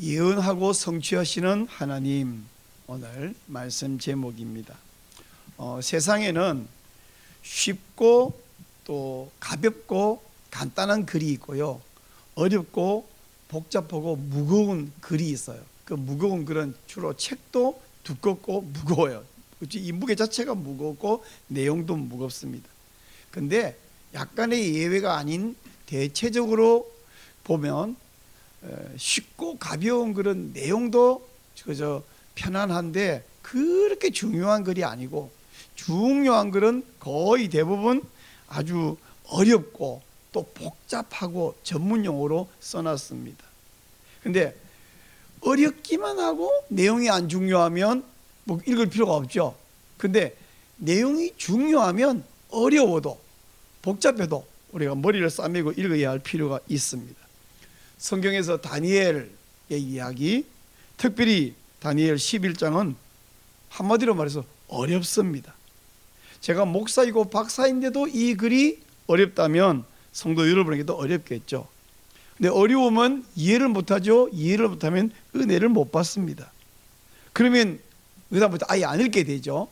예언하고 성취하시는 하나님, 오늘 말씀 제목입니다. 세상에는 쉽고 또 가볍고 간단한 글이 있고요, 어렵고 복잡하고 무거운 글이 있어요. 그 무거운 글은 주로 책도 두껍고 무거워요. 이 무게 자체가 무겁고 내용도 무겁습니다. 근데 약간의 예외가 아닌 대체적으로 보면 쉽고 가벼운 글은 내용도 그저 편안한데 그렇게 중요한 글이 아니고, 중요한 글은 거의 대부분 아주 어렵고 또 복잡하고 전문 용어로 써놨습니다. 근데 어렵기만 하고 내용이 안 중요하면 뭐 읽을 필요가 없죠. 근데 내용이 중요하면 어려워도 복잡해도 우리가 머리를 싸매고 읽어야 할 필요가 있습니다. 성경에서 다니엘의 이야기, 특별히 다니엘 11장은 한마디로 말해서 어렵습니다. 제가 목사이고 박사인데도 이 글이 어렵다면 성도 여러분에게도 어렵겠죠. 근데 어려우면 이해를 못하죠. 이해를 못하면 은혜를 못 받습니다. 그러면 그다음부터 아예 안 읽게 되죠.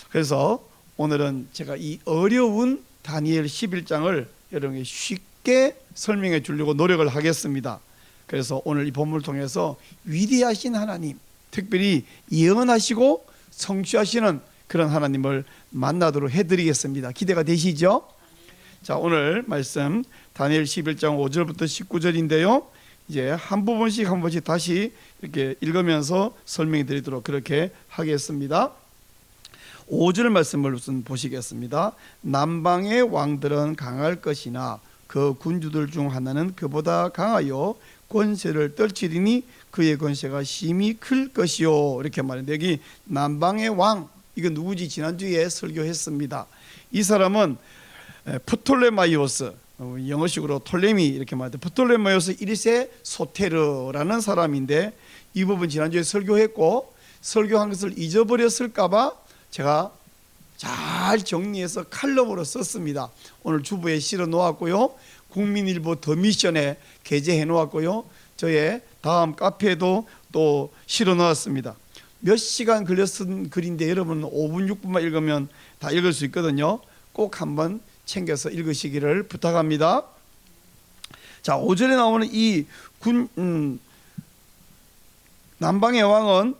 그래서 오늘은 제가 이 어려운 다니엘 11장을 여러분에게 쉽게 설명해 주려고 노력을 하겠습니다. 그래서 오늘 이 본문을 통해서 위대하신 하나님, 특별히 예언하시고 성취하시는 그런 하나님을 만나도록 해드리겠습니다. 기대가 되시죠? 자, 오늘 말씀 다니엘 11장 5절부터 19절인데요 이제 한 부분씩 다시 이렇게 읽으면서 설명해 드리도록 그렇게 하겠습니다. 5절 말씀을 우선 보시겠습니다. 남방의 왕들은 강할 것이나 그 군주들 중 하나는 그보다 강하여 권세를 떨치리니 그의 권세가 심히 클 것이요, 이렇게 말했는데 여기 남방의 왕, 이거 누구지? 지난주에 설교했습니다. 이 사람은 프톨레마이오스, 영어식으로 톨레미 이렇게 말하는데 프톨레마이오스 1세 소테르라는 사람인데, 이 부분 지난주에 설교했고 설교한 것을 잊어버렸을까봐 제가 잘 정리해서 칼럼으로 썼습니다. 오늘 주부에 실어 놓았고요, 국민일보 더 미션에 게재해 놓았고요, 저의 다음 카페에도 또 실어 놓았습니다. 몇 시간 걸려 쓴 글인데 여러분 5분 6분만 읽으면 다 읽을 수 있거든요. 꼭 한번 챙겨서 읽으시기를 부탁합니다. 자, 5절에 나오는 이 남방의 왕은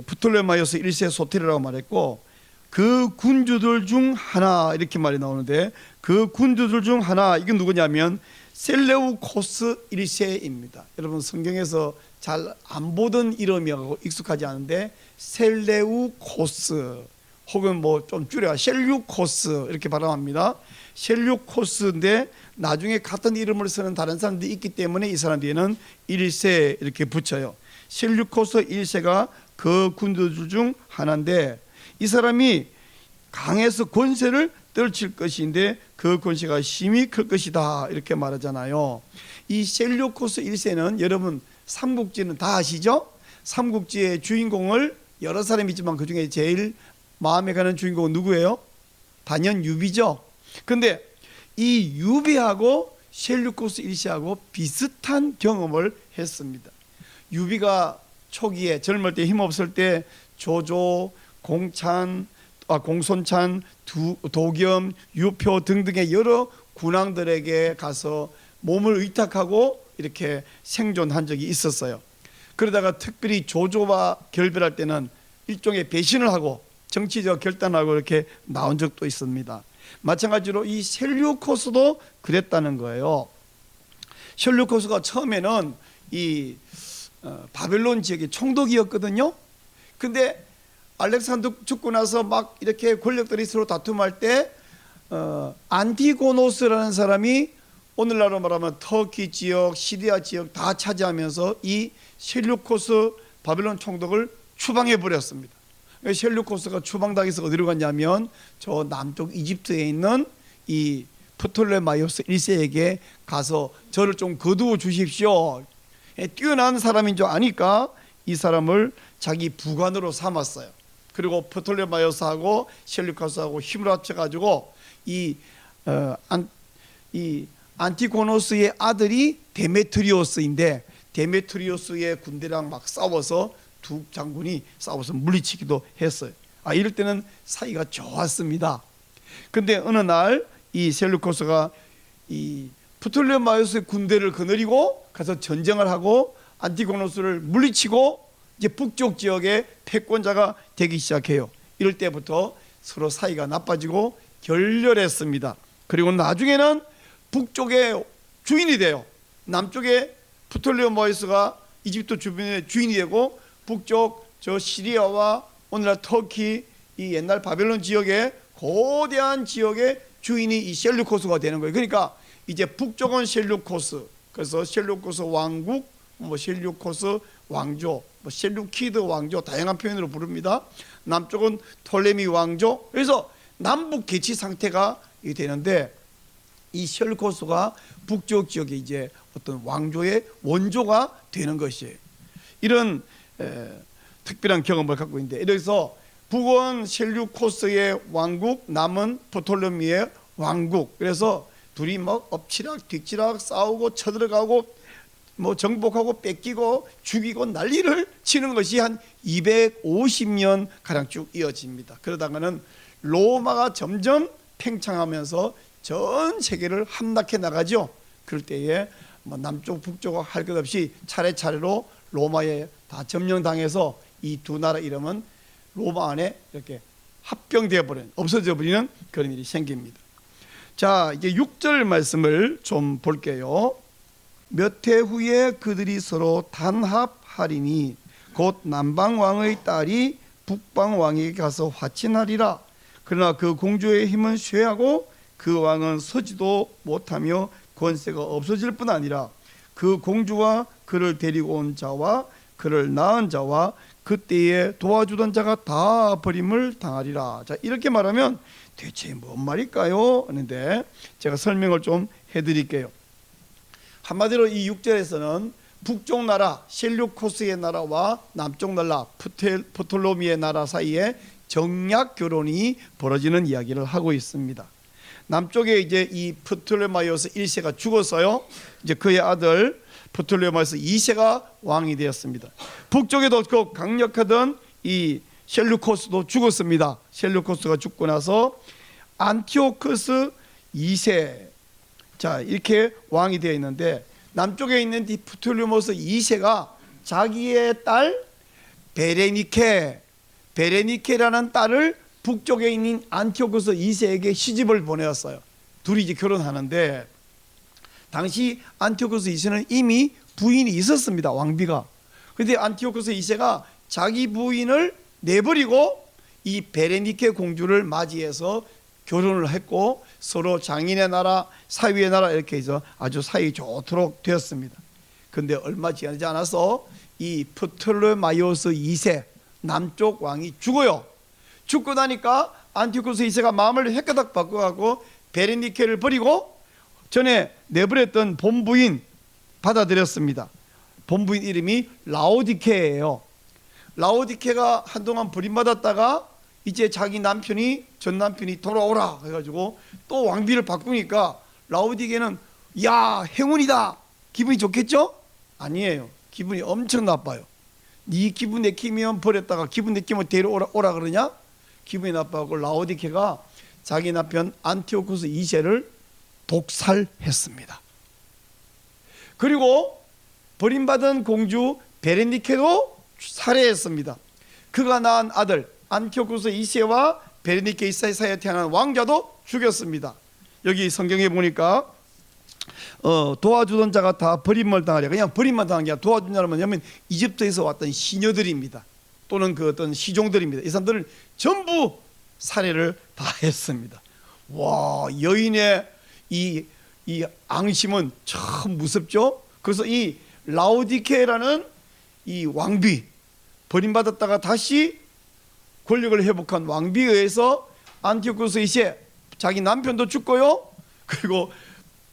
프톨레마이오스 1세 소테르라고 말했고, 그 군주들 중 하나, 이렇게 말이 나오는데 그 군주들 중 하나, 이건 누구냐면 셀레우코스 1세입니다. 여러분 성경에서 잘 안 보던 이름이라고 익숙하지 않은데 셀레우코스, 혹은 뭐 좀 줄여 셀류코스 이렇게 발음합니다. 셀류코스인데 나중에 같은 이름을 쓰는 다른 사람들이 있기 때문에 이 사람 뒤에는 1세 이렇게 붙여요. 셀류코스 1세가 그 군주들 중 하나인데, 이 사람이 강해서 권세를 떨칠 것인데 그 권세가 심히 클 것이다, 이렇게 말하잖아요. 이 셀류코스 1세는 여러분 삼국지는 다 아시죠? 삼국지의 주인공을 여러 사람이 있지만 그 중에 제일 마음에 가는 주인공은 누구예요? 단연 유비죠. 근데 이 유비하고 셀류코스 1세하고 비슷한 경험을 했습니다. 유비가 초기에 젊을 때 힘없을 때 조조, 공손찬, 도겸, 유표 등등의 여러 군왕들에게 가서 몸을 의탁하고 이렇게 생존한 적이 있었어요. 그러다가 특별히 조조와 결별할 때는 일종의 배신을 하고 정치적 결단하고 이렇게 나온 적도 있습니다. 마찬가지로 이 셀류코스도 그랬다는 거예요. 셀류코스가 처음에는 이 바벨론 지역의 총독이었거든요. 근데 알렉산더 죽고 나서 막 이렇게 권력들이 서로 다툼할 때 안티고노스라는 사람이 오늘날로 말하면 터키 지역, 시리아 지역 다 차지하면서 이 셀류코스 바벨론 총독을 추방해 버렸습니다. 셀류코스가 추방당해서 어디로 갔냐면 저 남쪽 이집트에 있는 이 프톨레마이오스 1세에게 가서 저를 좀 거두어 주십시오. 뛰어난 사람인 줄 아니까 이 사람을 자기 부관으로 삼았어요. 그리고 프톨레마이오스하고 셀류코스하고 힘을 합쳐가지고 이 안티고노스의 아들이 데메트리오스인데, 데메트리오스의 군대랑 막 싸워서 두 장군이 싸워서 물리치기도 했어요. 이럴 때는 사이가 좋았습니다. 근데 어느 날 이 셀루코스가 이 프톨레마이오스의 군대를 거느리고 가서 전쟁을 하고 안티고노스를 물리치고 이제 북쪽 지역의 패권자가 되기 시작해요. 이럴 때부터 서로 사이가 나빠지고 결렬했습니다. 그리고 나중에는 북쪽의 주인이 돼요. 남쪽에 프톨레마이오스가 이집트 주변의 주인이 되고 북쪽 저 시리아와 오늘날 터키 이 옛날 바벨론 지역의 거대한 지역의 주인이 이 셀루코스가 되는 거예요. 그러니까 이제 북쪽은 셀루코스, 그래서 셀루코스 왕국, 뭐 셀루코스 왕조, 뭐 셀루키드 왕조 다양한 표현으로 부릅니다. 남쪽은 톨레미 왕조. 그래서 남북 개치 상태가 되는데 이 셀루코스가 북쪽 지역에 이제 어떤 왕조의 원조가 되는 것이에요. 이런 특별한 경험을 갖고 있는데, 그래서 북은 셀루코스의 왕국, 남은 프톨레미의 왕국. 그래서 둘이 막 엎치락 뒤치락 싸우고 쳐들어가고 뭐 정복하고 뺏기고 죽이고 난리를 치는 것이 한 250년 가량 쭉 이어집니다. 그러다가는 로마가 점점 팽창하면서 전 세계를 함락해 나가죠. 그럴 때에 뭐 남쪽 북쪽 할 것 없이 차례차례로 로마에 다 점령당해서 이 두 나라 이름은 로마 안에 이렇게 합병되어 버린, 없어져 버리는 그런 일이 생깁니다. 자, 이제 6절 말씀을 좀 볼게요. 몇 해 후에 그들이 서로 단합하리니 곧 남방 왕의 딸이 북방 왕에게 가서 화친하리라. 그러나 그 공주의 힘은 쇠하고 그 왕은 서지도 못하며 권세가 없어질 뿐 아니라 그 공주와 그를 데리고 온 자와 그를 낳은 자와 그때에 도와주던 자가 다 버림을 당하리라. 자, 이렇게 말하면 대체 뭔 말일까요? 하는데 제가 설명을 좀 해드릴게요. 한마디로 이 6절에서는 북쪽 나라 셀루코스의 나라와 남쪽 나라 프톨로미의 나라 사이에 정략 결혼이 벌어지는 이야기를 하고 있습니다. 남쪽에 이제 이 프톨레마이오스 1세가 죽었어요. 이제 그의 아들 프톨레마이오스 2세가 왕이 되었습니다. 북쪽에도 그 강력하던 이 셀루코스도 죽었습니다. 셀루코스가 죽고 나서 안티오코스 2세, 자 이렇게 왕이 되어 있는데, 남쪽에 있는 이 프톨레마이오스 2세가 자기의 딸 베레니케라는 딸을 북쪽에 있는 안티오코스 2세에게 시집을 보내었어요. 둘이 이제 결혼하는데, 당시 안티오코스 2세는 이미 부인이 있었습니다. 왕비가. 그런데 안티오코스 2세가 자기 부인을 내버리고 이 베레니케 공주를 맞이해서 결혼을 했고, 서로 장인의 나라, 사위의 나라 이렇게 해서 아주 사이 좋도록 되었습니다. 그런데 얼마 지나지 않아서 이 프톨레마이오스 2세 남쪽 왕이 죽어요. 죽고 나니까 안티오코스 2세가 마음을 헷가닥 바꿔가고 베레니케를 버리고 전에 내버렸던 본부인 받아들였습니다. 본부인 이름이 라오디케예요. 라오디케가 한동안 버림받았다가 이제 자기 남편이, 전 남편이 돌아오라 해가지고 또 왕비를 바꾸니까 라오디케는 야 행운이다, 기분이 좋겠죠? 아니에요. 기분이 엄청 나빠요. 네 기분 내키면 버렸다가 기분 내키면 데려오라 그러냐? 기분이 나빠하고 라오디케가 자기 남편 안티오코스 2세를 독살했습니다. 그리고 버림받은 공주 베레니케도 살해했습니다. 그가 낳은 아들 안티오코스 2세와 베레니케 2세 사이에 태어난 왕자도 죽였습니다. 여기 성경에 보니까 도와주던 자가 다 버림을 당하려. 그냥 버림만 당한 게 아니라 도와준 자는 뭐냐면 이집트에서 왔던 시녀들입니다. 또는 그 어떤 시종들입니다. 이 사람들을 전부 살해를 다 했습니다. 와, 여인의 이 앙심은 참 무섭죠. 그래서 이 라오디케라는 이 왕비, 버림받았다가 다시 권력을 회복한 왕비에 의해서 안티오코스 2세 자기 남편도 죽고요, 그리고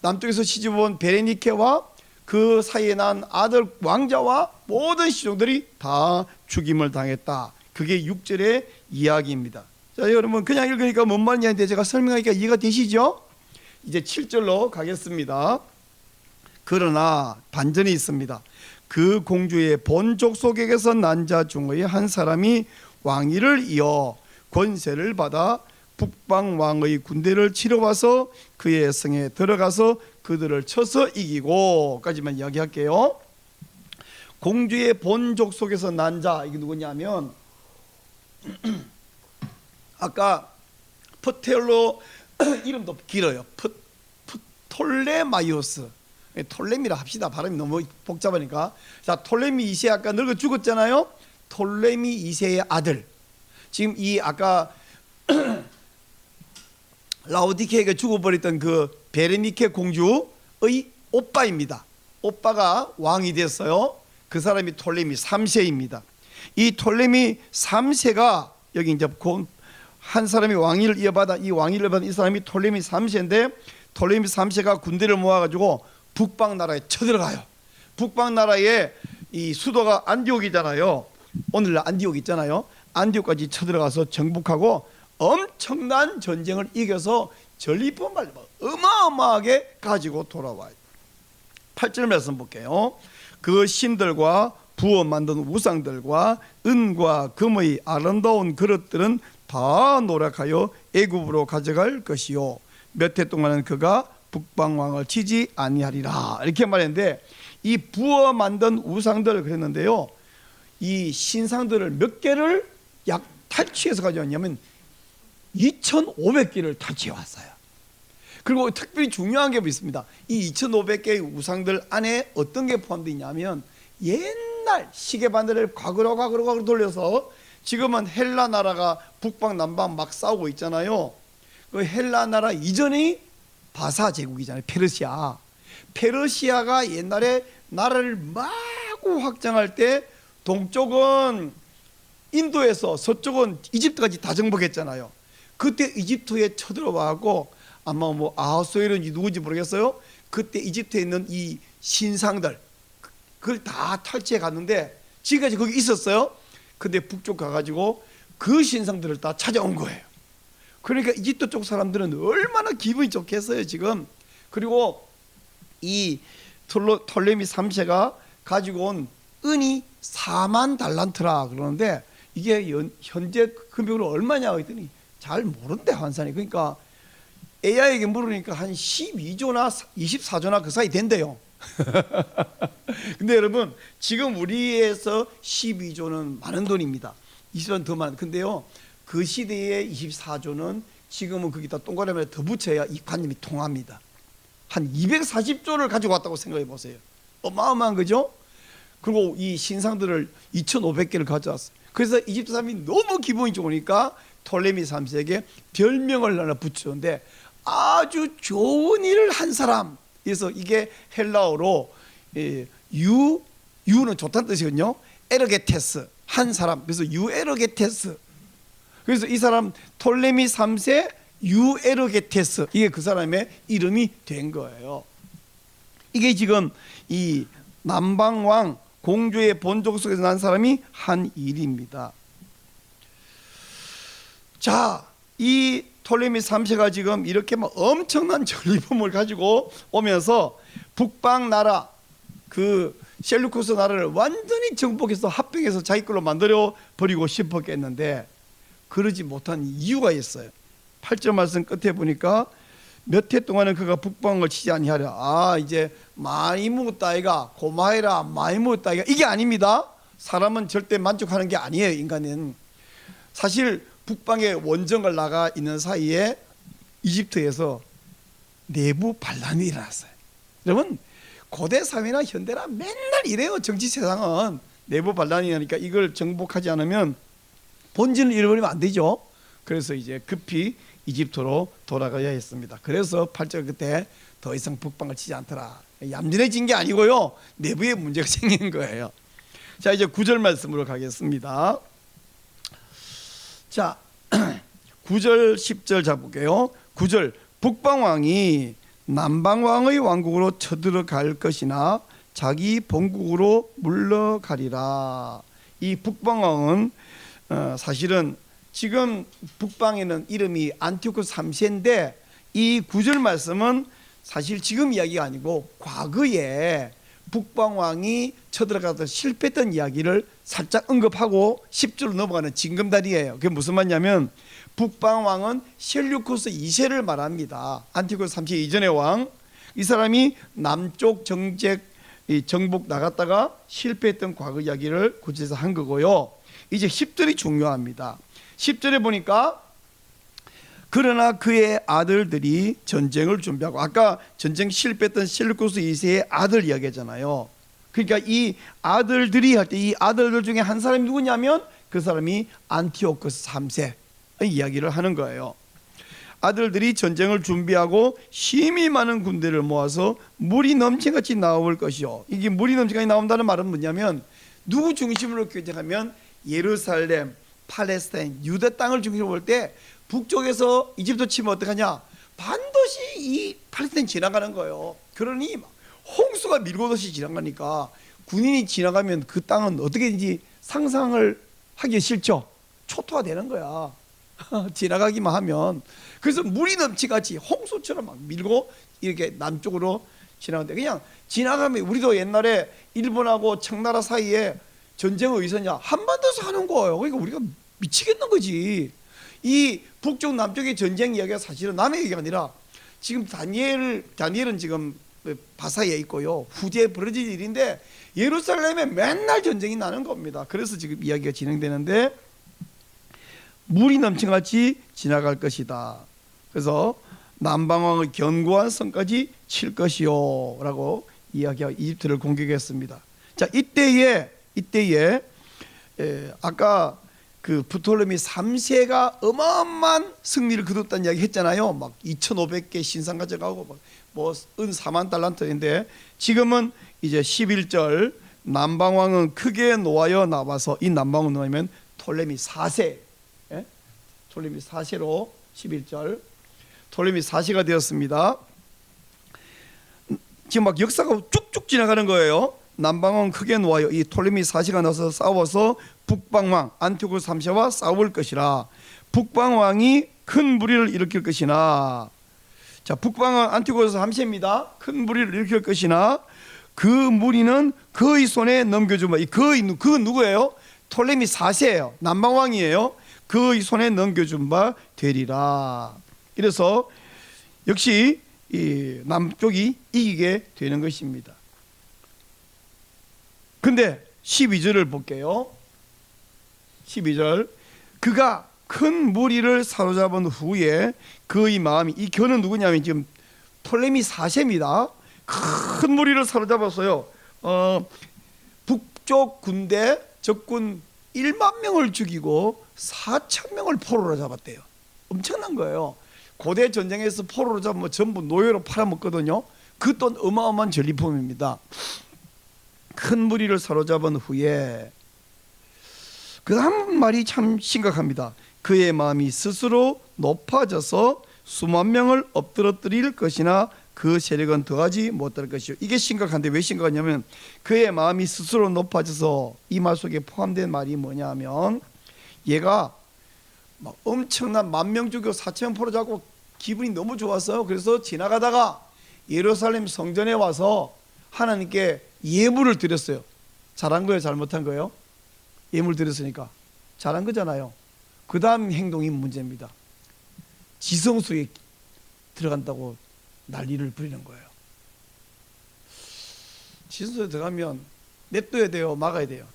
남쪽에서 시집온 베레니케와 그 사이에 난 아들 왕자와 모든 시종들이 다 죽임을 당했다. 그게 6절의 이야기입니다. 자, 여러분 그냥 읽으니까 뭔 말인지 아는데 제가 설명하니까 이해가 되시죠? 이제 7절로 가겠습니다. 그러나 반전이 있습니다. 그 공주의 본 족속에게서 난 자 중의 한 사람이 왕위를 이어 권세를 받아 북방 왕의 군대를 치러 와서 그의 성에 들어가서 그들을 쳐서 이기고까지만 이야기할게요. 공주의 본 족속에서 난 자, 이게 누구냐면 아까 프텔로 이름도 길어요. 톨레마이오스. 톨레미라 합시다. 발음이 너무 복잡하니까. 자, 톨레미 2세 아까 늙어 죽었잖아요. 톨레미 2세의 아들. 지금 이 아까 라오디케가 죽어버렸던 그 베레니케 공주의 오빠입니다. 오빠가 왕이 됐어요. 그 사람이 톨레미 3세입니다. 이 톨레미 3세가 여기 이제 한 사람이 왕위를 이어받아 이 왕위를 받은 이 사람이 톨레미 3세인데 톨레미 3세가 군대를 모아가지고 북방 나라에 쳐들어가요. 북방 나라의 이 수도가 안디옥이잖아요. 오늘날 안디옥 있잖아요. 안디옥까지 쳐들어가서 정복하고 엄청난 전쟁을 이겨서 전리품을 어마어마하게 가지고 돌아와요. 8절 말씀 볼게요. 그 신들과 부어 만든 우상들과 은과 금의 아름다운 그릇들은 다 노력하여 애굽으로 가져갈 것이요 몇 해 동안은 그가 북방왕을 치지 아니하리라 이렇게 말했는데 이 부어 만든 우상들을 그랬는데요. 이 신상들을 몇 개를 약 탈취해서 가져왔냐면 2,500개를 탈취해 왔어요. 그리고 특별히 중요한 게 있습니다. 이 2,500개의 우상들 안에 어떤 게 포함되어 있냐면 옛날 시계바늘을 과거로 돌려서 지금은 헬라 나라가 북방 남방 막 싸우고 있잖아요. 그 헬라 나라 이전이 바사 제국이잖아요. 페르시아가 옛날에 나라를 마구 확장할 때 동쪽은 인도에서 서쪽은 이집트까지 다 정복했잖아요. 그때 이집트에 쳐들어와고 아마 뭐 아하수에르인지 누구인지 모르겠어요. 그때 이집트에 있는 이 신상들 그걸 다 탈취해 갔는데 지금까지 거기 있었어요. 근데 북쪽 가가지고 그 신상들을 다 찾아온 거예요. 그러니까 이집트 쪽 사람들은 얼마나 기분이 좋겠어요 지금. 그리고 이 톨레미 3세가 가지고 온 은이 4만 달란트라 그러는데 이게 현재 금액으로 얼마냐 했더니 잘 모른대 환산이. 그러니까 AI에게 물으니까 한 12조나 24조나 그 사이 된대요. 근데 여러분 지금 우리에서 12조는 많은 돈입니다. 20원 더 많은. 근데요 그 시대의 24조는 지금은 거기다 동그라미를 더 붙여야 이 관념이 통합니다. 한 240조를 가지고 왔다고 생각해 보세요. 어마어마한 거죠. 그리고 이 신상들을 2,500개를 가져왔어요. 그래서 이집트 사람이 너무 기분이 좋으니까 톨레미 3세에게 별명을 하나 붙였는데 아주 좋은 일을 한 사람. 그래서 이게 헬라어로 유는 좋다는 뜻이거든요. 에르게테스 한 사람. 그래서 유에르게테스. 그래서 이 사람 톨레미 3세 유에르게테스 이게 그 사람의 이름이 된 거예요. 이게 지금 이 남방왕 공주의 본족 속에서 난 사람이 한 일입니다. 자, 이 톨레미 3세가 지금 이렇게 막 엄청난 전리품을 가지고 오면서 북방 나라 그 셀루쿠스 나라를 완전히 정복해서 합병해서 자기 걸로 만들어 버리고 싶었겠는데 그러지 못한 이유가 있어요. 8절 말씀 끝에 보니까 몇 해 동안은 그가 북방을 치지 아니하려. 아 이제 많이 묵었다 아이가 고마해라 많이 묵었다 아이가 이게 아닙니다. 사람은 절대 만족하는 게 아니에요. 인간은 사실 북방에 원정을 나가 있는 사이에 이집트에서 내부 반란이 일어났어요. 여러분 고대 사회나 현대나 맨날 이래요. 정치 세상은 내부 반란이 일어나니까 이걸 정복하지 않으면 본질을 잃어버리면 안 되죠. 그래서 이제 급히 이집트로 돌아가야 했습니다. 그래서 8절 그때 더 이상 북방을 치지 않더라. 얌전해진 게 아니고요. 내부에 문제가 생긴 거예요. 자 이제 9절 말씀으로 가겠습니다. 자 9절 10절 잡을게요. 9절 북방왕이 남방왕의 왕국으로 쳐들어갈 것이나 자기 본국으로 물러가리라. 이 북방왕은 사실은 지금 북방에는 이름이 안티오쿠스 3세인데 이 9절 말씀은 사실 지금 이야기가 아니고 과거에 북방왕이 쳐들어가서 실패했던 이야기를 살짝 언급하고 10절로 넘어가는 징검다리예요. 그게 무슨 말이냐면 북방왕은 셀류쿠스 2세를 말합니다. 안티고스 3세 이전의 왕. 이 사람이 남쪽 정복 나갔다가 실패했던 과거 이야기를 구체해서 한 거고요. 이제 10절이 중요합니다. 10절에 보니까 그러나 그의 아들들이 전쟁을 준비하고, 아까 전쟁 실패했던 셀루쿠스 2세의 아들 이야기잖아요. 그러니까 이 아들들이 할 때 이 아들들 중에 한 사람이 누구냐면 그 사람이 안티오코스 3세의 이야기를 하는 거예요. 아들들이 전쟁을 준비하고 힘이 많은 군대를 모아서 물이 넘치같이 나올 것이요. 이게 물이 넘치같이 나온다는 말은 뭐냐면 누구 중심으로 결정하면 예루살렘, 팔레스타인, 유대 땅을 중심으로 볼 때 북쪽에서 이집트 치면 어떡하냐? 반드시 이 팔레스타인 지나가는 거예요. 그러니 홍수가 밀고 오듯이 지나가니까 군인이 지나가면 그 땅은 어떻게든지 상상을 하기 싫죠. 초토화되는 거야. 지나가기만 하면. 그래서 물이 넘치같이 홍수처럼 막 밀고 이렇게 남쪽으로 지나가는데, 그냥 지나가면, 우리도 옛날에 일본하고 청나라 사이에 전쟁이 어디서 있었냐? 한반도에서 하는 거예요. 그러니까 우리가 미치겠는 거지. 이 북쪽 남쪽의 전쟁 이야기가 사실은 남의 얘기가 아니라 지금 다니엘은 지금 바사에 있고요. 후제에 벌어질 일인데 예루살렘에 맨날 전쟁이 나는 겁니다. 그래서 지금 이야기가 진행되는데 물이 넘친같이 지나갈 것이다. 그래서 남방왕의 견고한 성까지 칠 것이요 라고 이야기하고 이집트를 공격했습니다. 자, 이때에 아까 그 프톨레미 3세가 어마어마한 승리를 거뒀다는 이야기 했잖아요. 막 2,500개 신상 가져가고 뭐 은 4만 달란트인데, 지금은 이제 11절 남방왕은 크게 노하여 나와서, 이 남방왕은 뭐냐면 톨레미 4세, 톨레미 4세로 11절 톨레미 4세가 되었습니다. 지금 막 역사가 쭉쭉 지나가는 거예요. 남방왕은 크게 노하여, 이 톨레미 4세가 나서 싸워서 북방왕 안티오코스 3세와 싸울 것이라. 북방왕이 큰 무리를 일으킬 것이나, 자, 북방왕 안티오코스 3세입니다. 큰 무리를 일으킬 것이나 그 무리는 그의 손에 넘겨주마. 그 누구예요? 톨레미 4세예요. 남방왕이에요. 그의 손에 넘겨준 바 되리라. 그래서 역시 이 남쪽이 이기게 되는 것입니다. 근데 12절을 볼게요. 12절 그가 큰 무리를 사로잡은 후에 그의 마음이, 이 견은 누구냐면 지금 톨레미 4세입니다. 큰 무리를 사로잡았어요. 북쪽 군대 적군 1만 명을 죽이고 4천 명을 포로로 잡았대요. 엄청난 거예요. 고대 전쟁에서 포로로 잡으면 전부 노예로 팔아먹거든요. 그 또한 어마어마한 전리품입니다. 큰 무리를 사로잡은 후에 그 한 말이 참 심각합니다. 그의 마음이 스스로 높아져서 수만 명을 엎드러뜨릴 것이나 그 세력은 더하지 못할 것이요. 이게 심각한데 왜 심각하냐면 그의 마음이 스스로 높아져서, 이 말 속에 포함된 말이 뭐냐 하면 얘가 막 엄청난 10,000명 죽이고 4,000명 포로 잡고 기분이 너무 좋았어요. 그래서 지나가다가 예루살렘 성전에 와서 하나님께 예물을 드렸어요. 잘한 거예요, 잘못한 거예요? 예물 드렸으니까 잘한 거잖아요. 그 다음 행동이 문제입니다. 지성소에 들어간다고 난리를 부리는 거예요. 지성소에 들어가면 냅둬야 돼요, 막아야 돼요?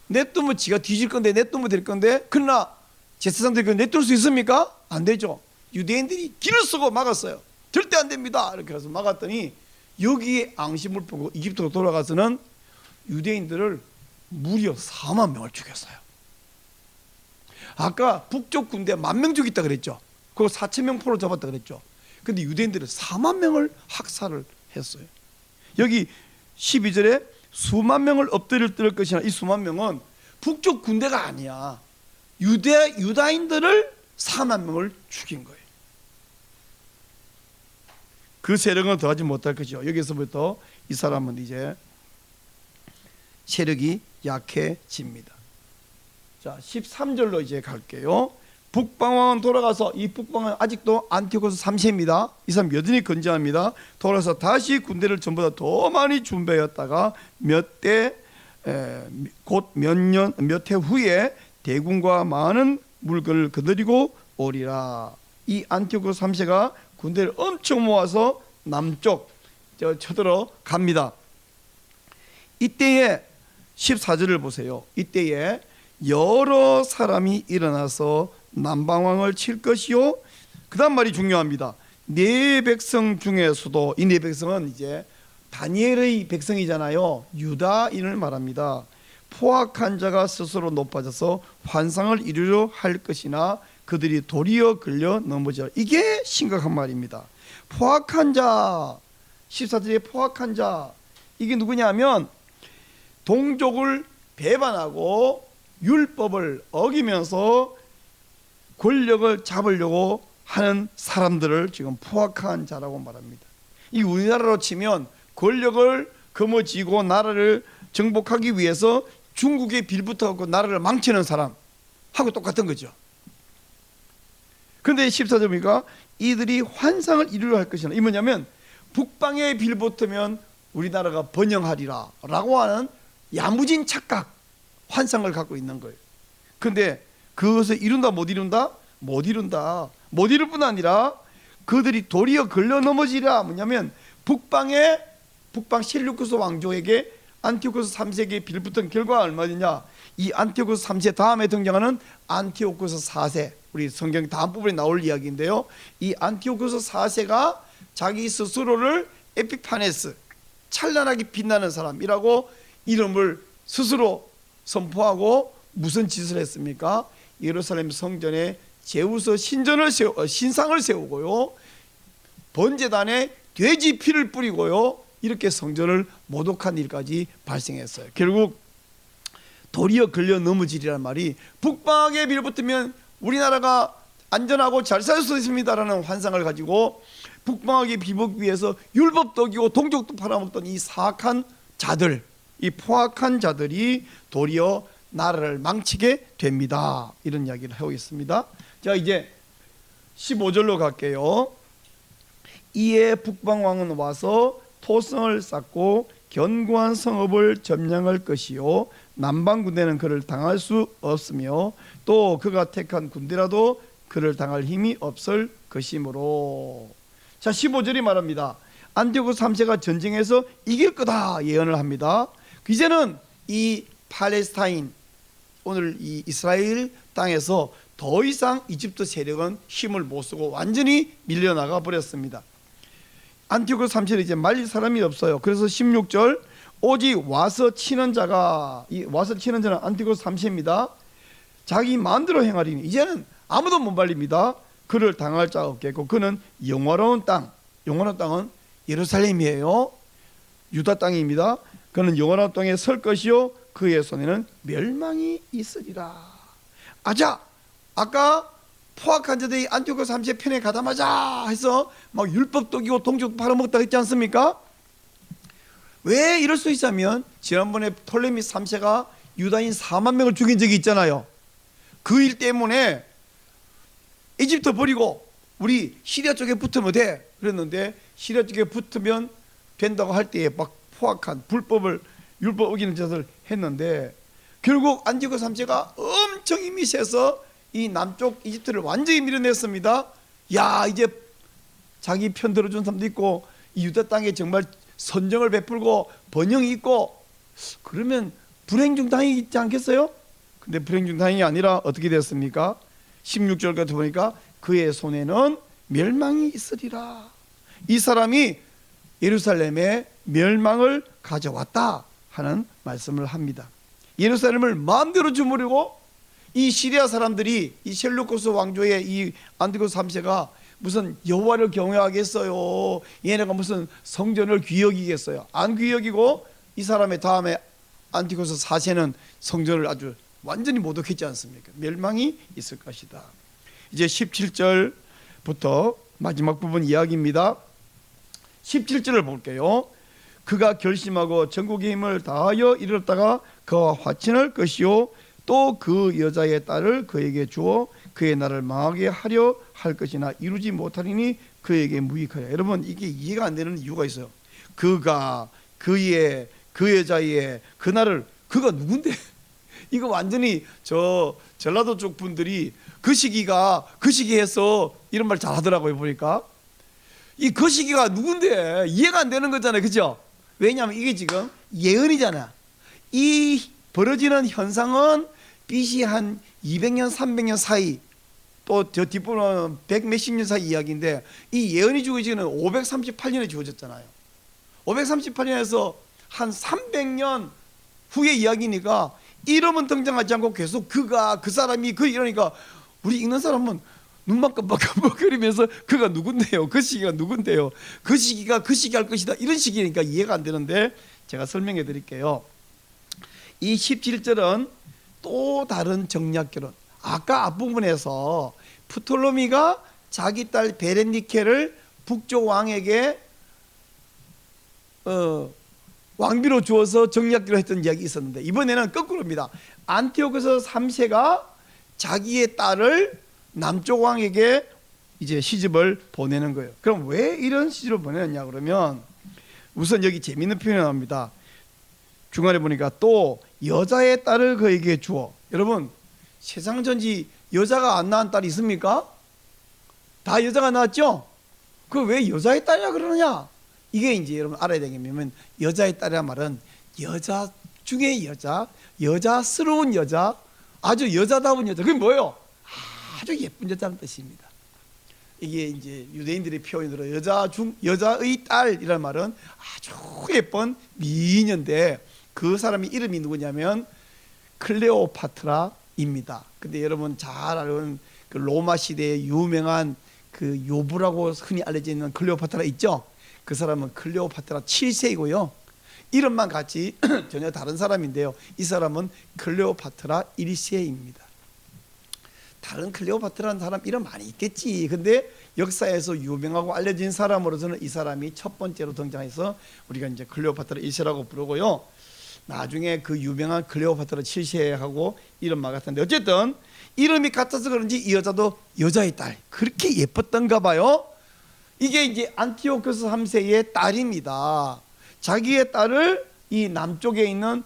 냅두면 지가 뒤질 건데, 냅두면 될 건데, 그러나 제사장들이 냅둘 수 있습니까? 안 되죠. 유대인들이 길을 쓰고 막았어요. 절대 안 됩니다 이렇게 해서 막았더니 여기에 앙심을 보고 이집트로 돌아가서는 유대인들을 무려 4만 명을 죽였어요. 아까 북쪽 군대 10,000명 죽였다 그랬죠. 그거 4,000명 포로 잡았다 그랬죠. 근데 유대인들은 4만 명을 학살을 했어요. 여기 12절에 수만 명을 엎드릴 것이나, 이 수만 명은 북쪽 군대가 아니야. 유다인들을 4만 명을 죽인 거예요. 그 세력은 더하지 못할 것이요. 여기서부터 이 사람은 이제 세력이 약해집니다. 자, 13절로 이제 갈게요. 북방왕은 돌아가서, 이 북방왕은 아직도 안티오코스 3세입니다. 이 사람 여전히 건재합니다. 돌아서 다시 군대를 전보다 더 많이 준비했다가 몇 해 후에 대군과 많은 물건을 거느리고 오리라. 이 안티오코스 3세가 군대를 엄청 모아서 남쪽 쳐들어 갑니다. 이때에 14절을 보세요. 이때에 여러 사람이 일어나서 남방왕을 칠 것이요. 그 다음 말이 중요합니다. 네 백성 중에서도, 이 네 백성은 이제 다니엘의 백성이잖아요. 유다인을 말합니다. 포악한 자가 스스로 높아져서 환상을 이루려 할 것이나 그들이 도리어 걸려 넘어져. 이게 심각한 말입니다. 포악한 자, 14절에 포악한 자, 이게 누구냐면 동족을 배반하고 율법을 어기면서 권력을 잡으려고 하는 사람들을 지금 포악한 자라고 말합니다. 이 우리나라로 치면 권력을 거머쥐고 나라를 정복하기 위해서 중국에 빌붙어갖고 나라를 망치는 사람하고 똑같은 거죠. 그런데 14절 보니까 이들이 환상을 이루려 할 것이나, 이 뭐냐면 북방에 빌붙으면 우리나라가 번영하리라 라고 하는 야무진 착각, 환상을 갖고 있는 거예요. 그런데 그것을 이룬다 못 이룬다? 못 이룬다. 못 이룰 뿐 아니라 그들이 도리어 걸려 넘어지라. 뭐냐면 북방 셀루쿠스 왕조에게 안티오코스 3세에게 빌붙은 결과가 얼마냐? 이 안티오코스 3세 다음에 등장하는 안티오코스 4세, 우리 성경 다음 부분에 나올 이야기인데요. 이 안티오코스 4세가 자기 스스로를 에피파네스, 찬란하게 빛나는 사람이라고 이름을 스스로 선포하고 무슨 짓을 했습니까? 예루살렘 성전에 제우스 신상을 세우고요, 번제단에 돼지 피를 뿌리고요, 이렇게 성전을 모독한 일까지 발생했어요. 결국 도리어 걸려 넘어지리란 말이 북방에 빌붙으면 우리나라가 안전하고 잘 살 수 있습니다라는 환상을 가지고 북방에게 비먹기 위해서 율법도 어기고 동족도 팔아먹던 이 사악한 자들, 이 포악한 자들이 도리어 나라를 망치게 됩니다. 이런 이야기를 하고 있습니다. 자, 이제 15절로 갈게요. 이에 북방왕은 와서 토성을 쌓고 견고한 성읍을 점령할 것이요, 남방 군대는 그를 당할 수 없으며 또 그가 택한 군대라도 그를 당할 힘이 없을 것이므로. 자, 15절이 말합니다. 안티오코스 3세가 전쟁에서 이길 거다 예언을 합니다. 이제는 이 팔레스타인, 오늘 이 이스라엘 땅에서 더 이상 이집트 세력은 힘을 못 쓰고 완전히 밀려나가 버렸습니다. 안티오코스 3세는 이제 말릴 사람이 없어요. 그래서 16절, 오직 와서 치는 자가, 이 와서 치는 자는 안티오코스 3세입니다. 자기 마음대로 행하리니 이제는 아무도 못 말립니다. 그를 당할 자 없겠고 그는 영화로운 땅, 영화로운 땅은 예루살렘이에요. 유다 땅입니다. 그는 영원한 땅에 설 것이요 그의 손에는 멸망이 있으리라. 아자, 아까 포악한 자들이 안티오코스 3세 편에 가자마자 해서 막 율법도 어기고 동족도 팔아먹었다 했지 않습니까? 왜 이럴 수 있냐면 지난번에 톨레미 3세가 유다인 4만 명을 죽인 적이 있잖아요. 그 일 때문에 이집트 버리고 우리 시리아 쪽에 붙으면 돼 그랬는데, 시리아 쪽에 붙으면 된다고 할 때에 막 포악한 불법을, 율법 어기는 짓을 했는데 결국 안티오코스 3세가 엄청 힘이 세서 이 남쪽 이집트를 완전히 밀어냈습니다. 야, 이제 자기 편 들어준 사람도 있고 이 유다 땅에 정말 선정을 베풀고 번영이 있고, 그러면 불행 중 다행이 있지 않겠어요? 근데 불행 중 다행이 아니라 어떻게 됐습니까? 16절 같은 보니까 그의 손에는 멸망이 있으리라. 이 사람이 예루살렘에 멸망을 가져왔다 하는 말씀을 합니다. 예루살렘을 마음대로 주무르고 이 시리아 사람들이 이 셀루코스 왕조의 이 안티오코스 3세가 무슨 여호와를 경외하겠어요? 얘네가 무슨 성전을 귀여기겠어요? 안 귀여기고 이 사람의 다음에 안티오코스 4세는 성전을 아주 완전히 모독했지 않습니까? 멸망이 있을 것이다. 이제 17절부터 마지막 부분 이야기입니다. 17절을 볼게요. 그가 결심하고 전국의 힘을 다하여 이르렀다가 그와 화친할 것이요 또 그 여자의 딸을 그에게 주어 그의 나라를 망하게 하려 할 것이나 이루지 못하리니 그에게 무익하리라. 여러분, 이게 이해가 안 되는 이유가 있어요. 그가, 그의, 그 여자의, 그날을, 그가 누군데? 이거 완전히 저 전라도 쪽 분들이 그 시기가 그 시기에서 이런 말 잘하더라고요. 보니까 이 그 시기가 누군데 이해가 안 되는 거잖아요, 그죠? 왜냐하면 이게 지금 예언이잖아. 이 벌어지는 현상은 BC 한 200년 300년 사이, 또 저 뒷부분은 100 몇십 년 사이 이야기인데, 이 예언이 주어지는 538년에 주어졌잖아요. 538년에서 한 300년 후의 이야기니까 이름은 등장하지 않고 계속 그가, 그 사람이, 그, 이러니까 우리 읽는 사람은 눈만 깜빡깜빡거리면서 그가 누군데요? 그 시기가 누군데요? 그 시기가 그 시기 할 것이다, 이런 시기니까 이해가 안 되는데, 제가 설명해 드릴게요. 이 17절은 또 다른 정략 결혼. 아까 앞부분에서 프톨로미가 자기 딸 베레니케를 북쪽 왕에게 왕비로 주어서 정략기로 했던 이야기 있었는데, 이번에는 거꾸로입니다. 안티오코스 3세가 자기의 딸을 남쪽 왕에게 이제 시집을 보내는 거예요. 그럼 왜 이런 시집을 보내느냐 그러면, 우선 여기 재미있는 표현이 나옵니다. 중간에 보니까 또 여자의 딸을 그에게 주어. 여러분, 세상 전지 여자가 안 낳은 딸이 있습니까? 다 여자가 낳았죠? 그 왜 여자의 딸이라 그러느냐? 이게 이제 여러분 알아야 되겠냐면, 여자의 딸이란 말은 여자 중에 여자, 여자스러운 여자, 아주 여자다운 여자. 그게 뭐예요? 아주 예쁜 여자는 뜻입니다. 이게 이제 유대인들의 표현으로 여자의 딸이란 말은 아주 예쁜 미인인데, 그 사람이 이름이 누구냐면 클레오파트라입니다. 근데 여러분 잘 아는 그 로마 시대의 유명한 그 요부라고 흔히 알려져 있는 클레오파트라 있죠? 그 사람은 클레오파트라 7세이고요. 이름만 같이 전혀 다른 사람인데요. 이 사람은 클레오파트라 1세입니다. 다른 클레오파트라는 사람 이름 많이 있겠지. 근데 역사에서 유명하고 알려진 사람으로서는 이 사람이 첫 번째로 등장해서 우리가 이제 클레오파트라 1세라고 부르고요. 나중에 그 유명한 클레오파트라 7세하고 이름만 같은데, 어쨌든 이름이 같아서 그런지 이 여자도 여자의 딸, 그렇게 예뻤던가 봐요. 이게 이제 안티오코스 3세의 딸입니다. 자기의 딸을 이 남쪽에 있는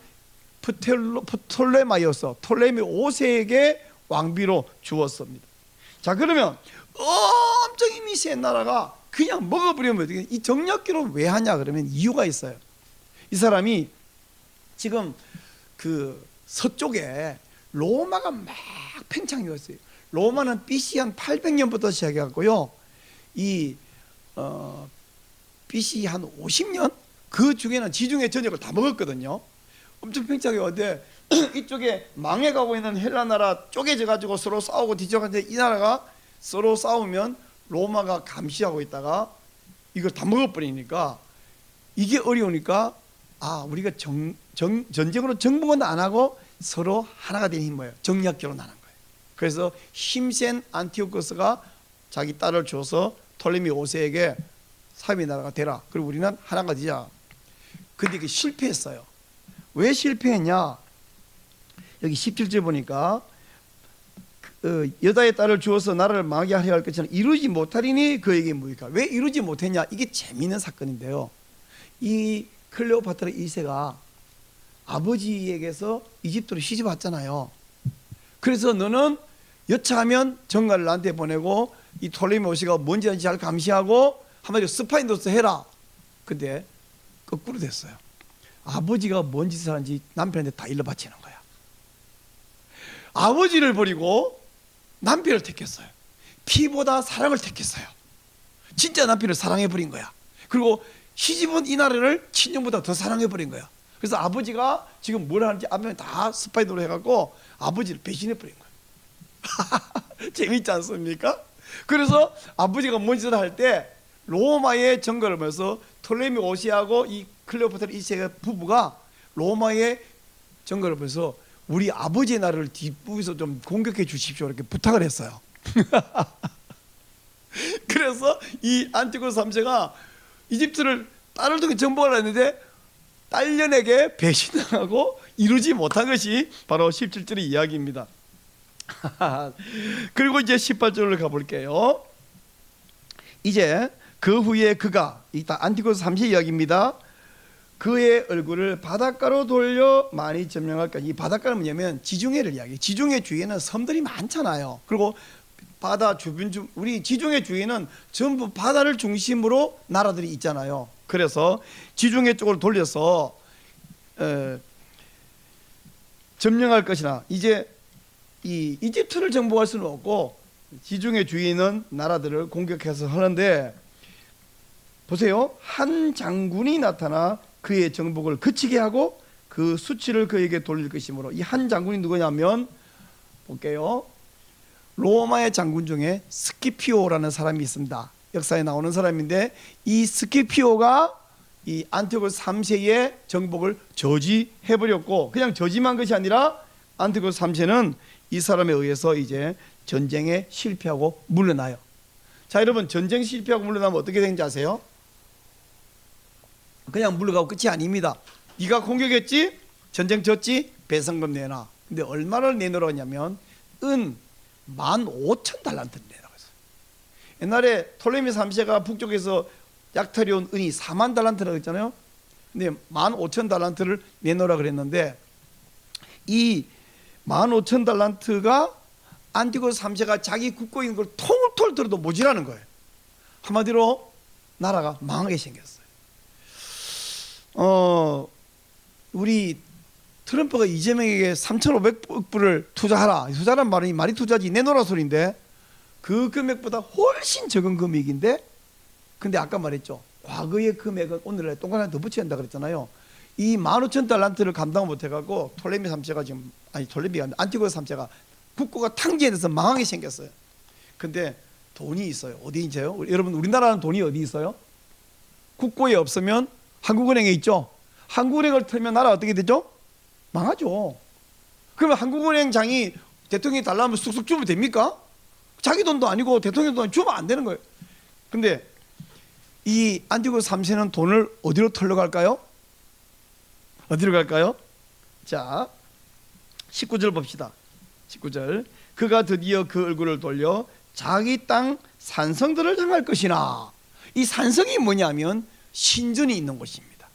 프톨레마이오스, 톨레미 5세에게 왕비로 주었습니다. 자, 그러면 엄청 힘이 센 나라가 그냥 먹어버리면 어떻게? 이 정략기를 왜 하냐 그러면 이유가 있어요. 이 사람이 지금 그 서쪽에 로마가 막 팽창이 왔어요. 로마는 BC 한 800년부터 시작해갖고요, 이 BC 한 50년 그 중에는 지중해 전역을 다 먹었거든요. 엄청 팽창이 왔는데 이쪽에 망해가고 있는 헬라 나라 쪼개져 가지고 서로 싸우고 뒤져가는데, 이 나라가 서로 싸우면 로마가 감시하고 있다가 이걸 다 먹어버리니까 이게 어려우니까, 우리가 전쟁으로 정복은 안 하고 서로 하나가 되는 힘, 뭐예요? 정략결혼 하는 거예요. 그래서 힘센 안티오코스가 자기 딸을 줘서 톨레미 5세에게 3위 나라가 되라. 그리고 우리는 하나가 되자. 근데 이게 실패했어요. 왜 실패했냐? 여기 17절 보니까 여자의 딸을 주어서 나라를 망하게 하려 할 것이나 이루지 못하리니 그에게 무익하. 왜 이루지 못했냐? 이게 재미있는 사건인데요. 이 클레오파트라 2세가 아버지에게서 이집트로 시집 왔잖아요. 그래서 너는 여차하면 정가를 나한테 보내고 이 톨레미 5세가 뭔지 하는지 잘 감시하고 한마디로 스파이로서 해라. 근데 거꾸로 됐어요. 아버지가 뭔 짓을 하는지 남편한테 다 일러 바치는 거야. 아버지를 버리고 남편을 택했어요. 피보다 사랑을 택했어요. 진짜 남편을 사랑해버린 거야. 그리고 시집온 이 나라를 친정보다 더 사랑해버린 거야. 그래서 아버지가 지금 뭘 하는지 아버지는 다 스파이로 해갖고 아버지를 배신해버린 거야. 재밌지 않습니까? 그래서 아버지가 뭔 짓을 할 때 로마의 정거를 하면서 톨레미 5세하고 이 클레오파트라 2세 부부가 로마의 정거를 하면서 우리 아버지의 나라를 뒷부에서 좀 공격해 주십시오 이렇게 부탁을 했어요. 그래서 이 안티오코스 3세가 이집트를 딸을 통해 정복을 했는데 딸년에게 배신당하고 이루지 못한 것이 바로 17절의 이야기입니다. 그리고 이제 18절로 가볼게요. 이제 그 후에 그가, 이따 안티고스 3세 이야기입니다. 그의 얼굴을 바닷가로 돌려 많이 점령할 것. 이 바닷가는 뭐냐면 지중해를 이야기해요. 지중해 주위에는 섬들이 많잖아요. 그리고 바다 주변 우리 지중해 주위에는 전부 바다를 중심으로 나라들이 있잖아요. 그래서 지중해 쪽으로 돌려서 점령할 것이나, 이제 이 이집트를 정복할 수는 없고 지중해 주위에 있는 나라들을 공격해서 하는데, 보세요. 한 장군이 나타나 그의 정복을 그치게 하고 그 수치를 그에게 돌릴 것이므로. 이 한 장군이 누구냐면, 볼게요. 로마의 장군 중에 스키피오라는 사람이 있습니다. 역사에 나오는 사람인데, 이 스키피오가 이 안티고스 3세의 정복을 저지해버렸고, 그냥 저지한 것이 아니라 안티고스 3세는 이 사람에 의해서 이제 전쟁에 실패하고 물러나요. 자, 여러분, 전쟁 실패하고 물러나면 어떻게 되는지 아세요? 그냥 물러가고 끝이 아닙니다. 네가 공격했지? 전쟁 졌지? 배상금 내놔. 근데 얼마를 내놓으라고 하냐면 은 15,000달란트를 내라고 했어요. 옛날에 톨레미 3세가 북쪽에서 약탈해온 은이 40,000달란트라고 했잖아요. 근데 15,000달란트를 내놓으라 그랬는데, 이 15,000달란트가 안티고스 3세가 자기 국고에 있는 걸 통틀 들어도 모자라는 거예요. 한마디로 나라가 망하게 생겼어요. 우리 트럼프가 이재명에게 3,500억 불을 투자하라. 투자란 말이 투자지, 내놓으라 소리인데, 그 금액보다 훨씬 적은 금액인데, 근데 아까 말했죠. 과거의 금액은 오늘날 동그라미 더 붙여야 한다 그랬잖아요. 이 15,000달란트를 감당 못해갖고 톨레미 3세가 지금, 아니 톨레미가 아니라 안티고스 3세가 국고가 탕진해서 망하게 생겼어요. 근데 돈이 있어요. 어디 있어요? 여러분, 우리나라는 돈이 어디 있어요? 국고에 없으면 한국은행에 있죠. 한국은행을 털면 나라 어떻게 되죠? 망하죠. 그러면 한국은행장이 대통령이 달라면 쑥쑥 주면 됩니까? 자기 돈도 아니고 대통령 돈 주면 안 되는 거예요. 근데 이 안티고스 3세는 돈을 어디로 털러 갈까요? 어디로 갈까요? 자, 19절 봅시다. 19절. 그가 드디어 그 얼굴을 돌려 자기 땅 산성들을 향할 것이나. 이 산성이 뭐냐면 신전이 있는 곳입니다.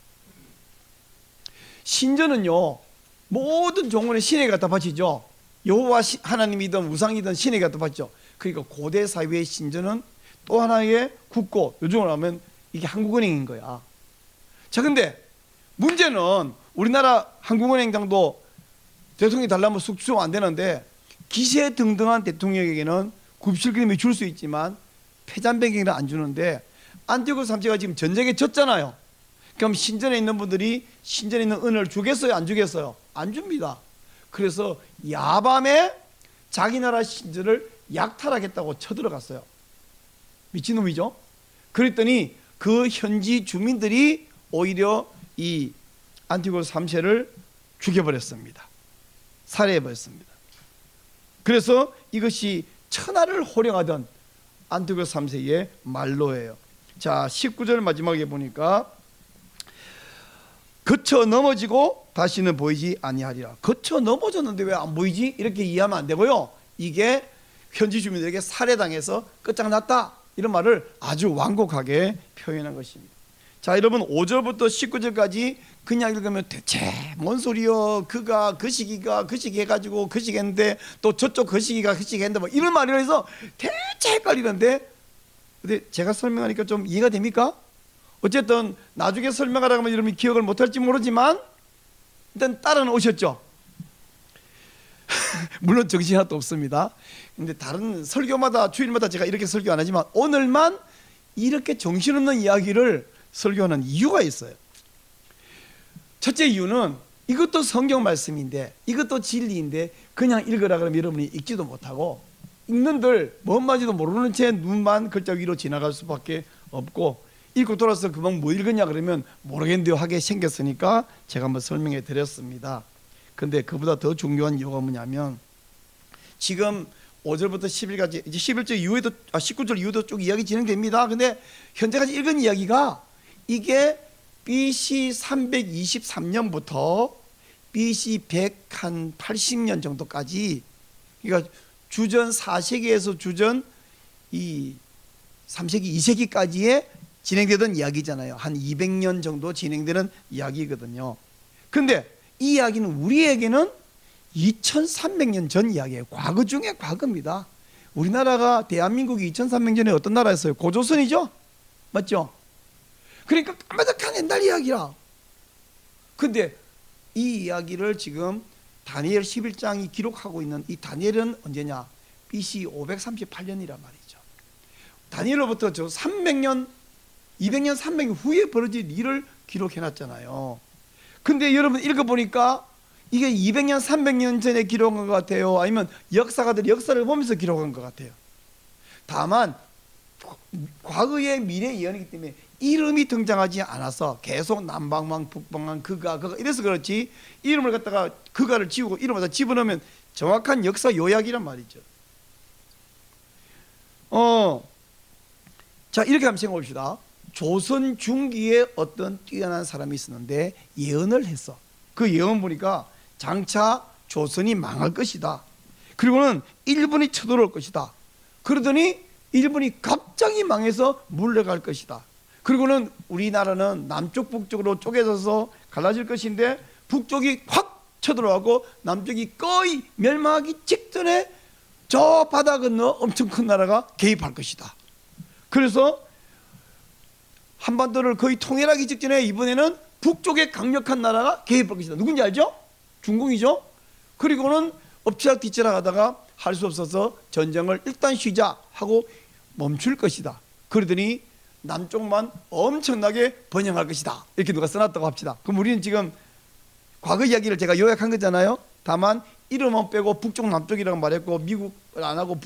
신전은요, 모든 종원의 신에게 갖다 바치죠. 여호와 하나님이든 우상이든 신에게 갖다 바치죠. 그러니까 고대 사회의 신전은 또 하나의 국고, 요즘으로 하면 이게 한국은행인 거야. 자, 근데 문제는 우리나라 한국은행장도 대통령이 달라면 쑥 안 되는데, 기세등등한 대통령에게는 굽실그림이 줄 수 있지만 폐잔병에게는 안 주는데, 안티고스 3세가 지금 전쟁에 졌잖아요. 그럼 신전에 있는 분들이 신전에 있는 은을 주겠어요? 안 주겠어요? 안 줍니다. 그래서 야밤에 자기 나라 신전을 약탈하겠다고 쳐들어갔어요. 미친놈이죠. 그랬더니 그 현지 주민들이 오히려 이 안티고스 3세를 죽여버렸습니다. 살해해버렸습니다. 그래서 이것이 천하를 호령하던 안티고스 3세의 말로예요. 자, 19절 마지막에 보니까 거쳐 넘어지고 다시는 보이지 아니하리라. 거쳐 넘어졌는데 왜 안 보이지? 이렇게 이해하면 안 되고요. 이게 현지 주민들에게 살해당해서 끝장났다, 이런 말을 아주 완곡하게 표현한 것입니다. 자, 여러분, 5절부터 19절까지 그냥 읽으면 대체 뭔 소리요? 그가 그 시기가 그 시기 해가지고 그 시기 했는데, 또 저쪽 그 시기가 그 시기 했는데, 뭐 이런 말을 해서 대체 헷갈리는데, 근데 제가 설명하니까 좀 이해가 됩니까? 어쨌든 나중에 설명하라고 하면 여러분이 기억을 못할지 모르지만 일단 따라는 오셨죠. 물론 정신이 하나도 없습니다. 근데 다른 설교마다 주일마다 제가 이렇게 설교 안 하지만 오늘만 이렇게 정신없는 이야기를 설교하는 이유가 있어요. 첫째 이유는 이것도 성경 말씀인데, 이것도 진리인데 그냥 읽으라 그러면 여러분이 읽지도 못하고, 읽는들 뭔 말인지도 모르는 채 눈만 글자 위로 지나갈 수밖에 없고, 읽고 돌아서 그만 뭐 읽었냐 그러면 모르겠는데요 하게 생겼으니까 제가 한번 설명해 드렸습니다. 근데 그보다 더 중요한 이유가 뭐냐면, 지금 5절부터 10일까지 이제 11절 이후에도 19절 이후도 쭉 이야기 진행됩니다. 근데 현재까지 읽은 이야기가 이게 BC 323년부터 BC 180년 정도까지, 그러니까 주전 4세기에서 주전 이 3세기, 2세기까지의 진행되던 이야기잖아요. 한 200년 정도 진행되는 이야기거든요. 근데 이 이야기는 우리에게는 2300년 전 이야기예요. 과거 중에 과거입니다. 우리나라가 대한민국이 2300년에 어떤 나라였어요? 고조선이죠? 맞죠? 그러니까 까마득한 옛날 이야기라. 근데 이 이야기를 지금 다니엘 11장이 기록하고 있는 이 다니엘은 언제냐? BC 538년이란 말이죠. 다니엘로부터 저 300년, 200년, 300년 후에 벌어질 일을 기록해놨잖아요. 근데 여러분 읽어보니까 이게 200년, 300년 전에 기록한 것 같아요? 아니면 역사가들이 역사를 보면서 기록한 것 같아요? 다만 과거의 미래 예언이기 때문에 이름이 등장하지 않아서 계속 남방왕, 북방왕, 그가 이래서 그렇지, 이름을 갖다가 그가를 지우고 이름을 다 집어넣으면 정확한 역사 요약이란 말이죠. 자, 이렇게 한번 생각해 봅시다. 조선 중기에 어떤 뛰어난 사람이 있었는데 예언을 했어. 그 예언 보니까 장차 조선이 망할 것이다. 그리고는 일본이 쳐들어올 것이다. 그러더니 일본이 갑자기 망해서 물러갈 것이다. 그리고는 우리나라는 남쪽 북쪽으로 쪼개져서 갈라질 것인데 북쪽이 확 쳐들어가고 남쪽이 거의 멸망하기 직전에 저 바다 건너 엄청 큰 나라가 개입할 것이다. 그래서 한반도를 거의 통일하기 직전에 이번에는 북쪽에 강력한 나라가 개입할 것이다. 누군지 알죠? 중공이죠. 그리고는 엎치락 뒤치락 하다가 할 수 없어서 전쟁을 일단 쉬자 하고 멈출 것이다. 그러더니 남쪽만 엄청나게 번영할 것이다. 이렇게 누가 써놨다고 합시다. 그럼 우리는 지금 과거 이야기를 제가 요약한 거잖아요. 다만 이름만 빼고 북쪽 남쪽이라고 말했고 미국을 안 하고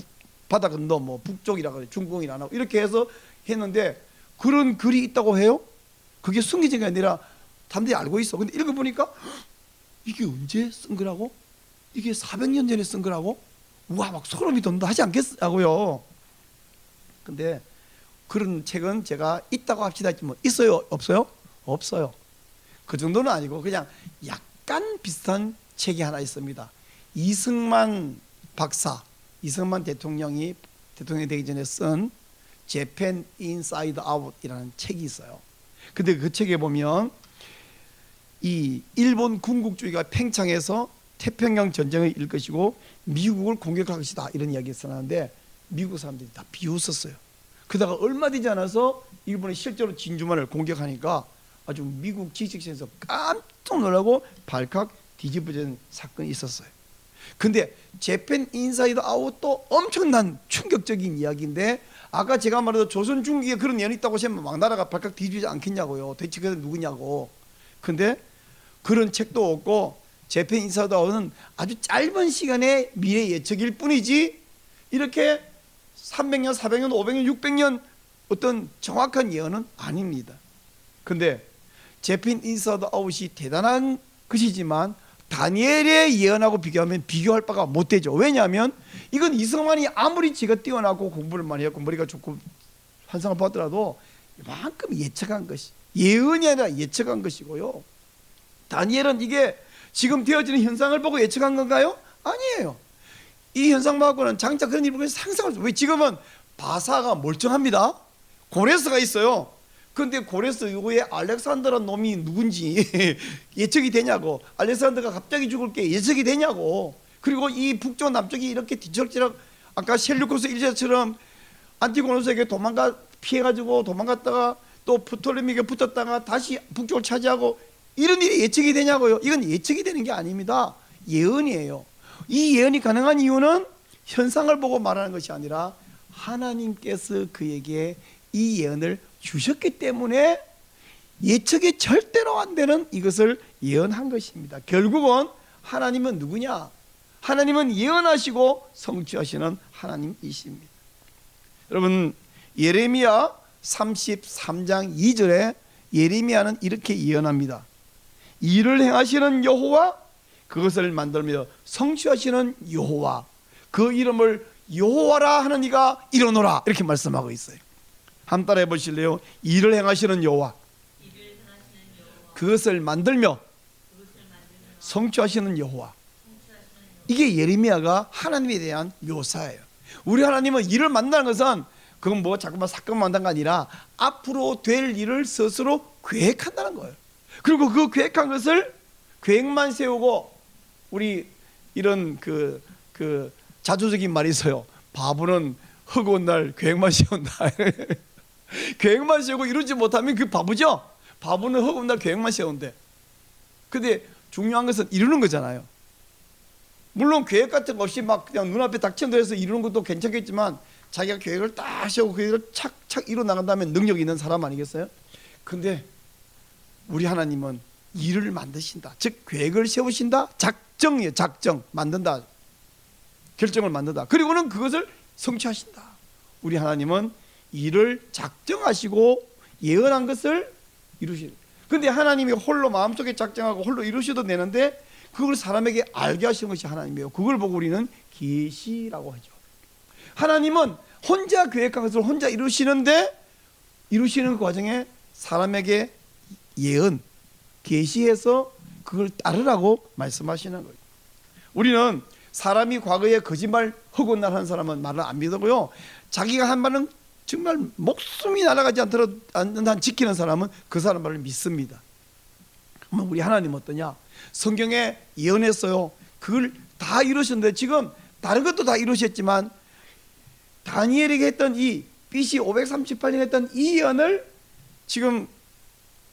바다 건너 뭐 북쪽이라고 그래, 중공이라 안 하고 이렇게 해서 했는데 그런 글이 있다고 해요? 그게 숨겨진 게 아니라 사람들이 알고 있어. 근데 읽어보니까 이게 언제 쓴 거라고? 이게 400년 전에 쓴 거라고? 우와, 막 소름이 돋는다 하지 않겠냐고요. 근데 그런 책은 제가 있다고 합시다. 뭐 있어요? 없어요? 없어요. 그 정도는 아니고 그냥 약간 비슷한 책이 하나 있습니다. 이승만 박사, 이승만 대통령이 되기 전에 쓴 Japan Inside Out이라는 책이 있어요. 근데 그 책에 보면 이 일본 군국주의가 팽창해서 태평양 전쟁을 일 것이고 미국을 공격할 것이다 이런 이야기가 써놨는데 미국 사람들이 다 비웃었어요. 그러다가 얼마 되지 않아서 일본이 실제로 진주만을 공격하니까 아주 미국 지식층에서 깜짝 놀라고 발칵 뒤집어진 사건이 있었어요. 근데 재팬 인사이드 아웃도 엄청난 충격적인 이야기인데 아까 제가 말해도 조선 중기에 그런 예언이 있다고 하시면 막 나라가 발칵 뒤집지 않겠냐고요. 대체 그게 누구냐고. 근데 그런 책도 없고 재팬 인사이드 아웃은 아주 짧은 시간의 미래 예측일 뿐이지 이렇게 300년, 400년, 500년, 600년 어떤 정확한 예언은 아닙니다. 근데 재팬 인사이드 아웃이 대단한 것이지만 다니엘의 예언하고 비교하면 비교할 바가 못 되죠. 왜냐하면 이건 이승만이 아무리 지가 뛰어나고 공부를 많이 했고 머리가 좋고 환상을 받더라도 이만큼 예측한 것이 예언이 아니라 예측한 것이고요. 다니엘은 이게 지금 되어지는 현상을 보고 예측한 건가요? 아니에요. 이 현상하고는 장차 그런 일을 상상할 수 없어요. 왜 지금은 바사가 멀쩡합니다. 고레스가 있어요. 그런데 고레스 이후에 알렉산더라는 놈이 누군지 예측이 되냐고. 알렉산더가 갑자기 죽을 게 예측이 되냐고. 그리고 이 북쪽 남쪽이 이렇게 뒤척지락 아까 셀루코스 1세처럼 안티고노스에게 피해가지고 도망갔다가 또 프톨레미에게 붙었다가 다시 북쪽을 차지하고 이런 일이 예측이 되냐고요. 이건 예측이 되는 게 아닙니다. 예언이에요. 이 예언이 가능한 이유는 현상을 보고 말하는 것이 아니라 하나님께서 그에게 이 예언을 주셨기 때문에 예측이 절대로 안 되는 이것을 예언한 것입니다. 결국은 하나님은 누구냐? 하나님은 예언하시고 성취하시는 하나님이십니다. 여러분 예레미야 33장 2절에 예레미야는 이렇게 예언합니다. 일을 행하시는 여호와 그것을 만들며 성취하시는 여호와 그 이름을 여호와라 하는 이가 일어노라 이렇게 말씀하고 있어요. 한 따라 해보실래요? 일을 행하시는 여호와 그것을 만들며 성취하시는 여호와 이게 예레미야가 하나님에 대한 묘사예요. 우리 하나님은 일을 만든다는 것은 그건 뭐 자꾸만 사건 만든가 아니라 앞으로 될 일을 스스로 계획한다는 거예요. 그리고 그 계획한 것을 계획만 세우고, 우리 이런 그 자조적인 말이 있어요. 바보는 허구한 날 계획만 세운다. 계획만 세우고 이루지 못하면 그 바보죠. 바보는 허구한 날 계획만 세운대. 근데 중요한 것은 이루는 거잖아요. 물론 계획 같은 거 없이 막 그냥 눈앞에 닥친 대로 해서 이루는 것도 괜찮겠지만, 자기가 계획을 딱 세우고 그대로 착착 이루 나간다면 능력 있는 사람 아니겠어요? 근데 우리 하나님은 일을 만드신다. 즉 계획을 세우신다. 작정이에요. 작정. 만든다. 결정을 만든다. 그리고는 그것을 성취하신다. 우리 하나님은 일을 작정하시고 예언한 것을 이루시는. 근데 하나님이 홀로 마음속에 작정하고 홀로 이루셔도 되는데, 그걸 사람에게 알게 하시는 것이 하나님이에요. 그걸 보고 우리는 계시라고 하죠. 하나님은 혼자 계획한 것을 혼자 이루시는데, 이루시는 그 과정에 사람에게 예언, 계시해서 그걸 따르라고 말씀하시는 거예요. 우리는 사람이 과거에 거짓말 허구한 날 하는 사람은 말을 안 믿고요, 자기가 한 말은 정말 목숨이 날아가지 않는 한 지키는 사람은 그 사람 말을 믿습니다. 그러면 우리 하나님 어떠냐? 성경에 예언했어요. 그걸 다 이루셨는데, 지금 다른 것도 다 이루셨지만 다니엘에게 했던 이 BC 538년 했던 이 예언을 지금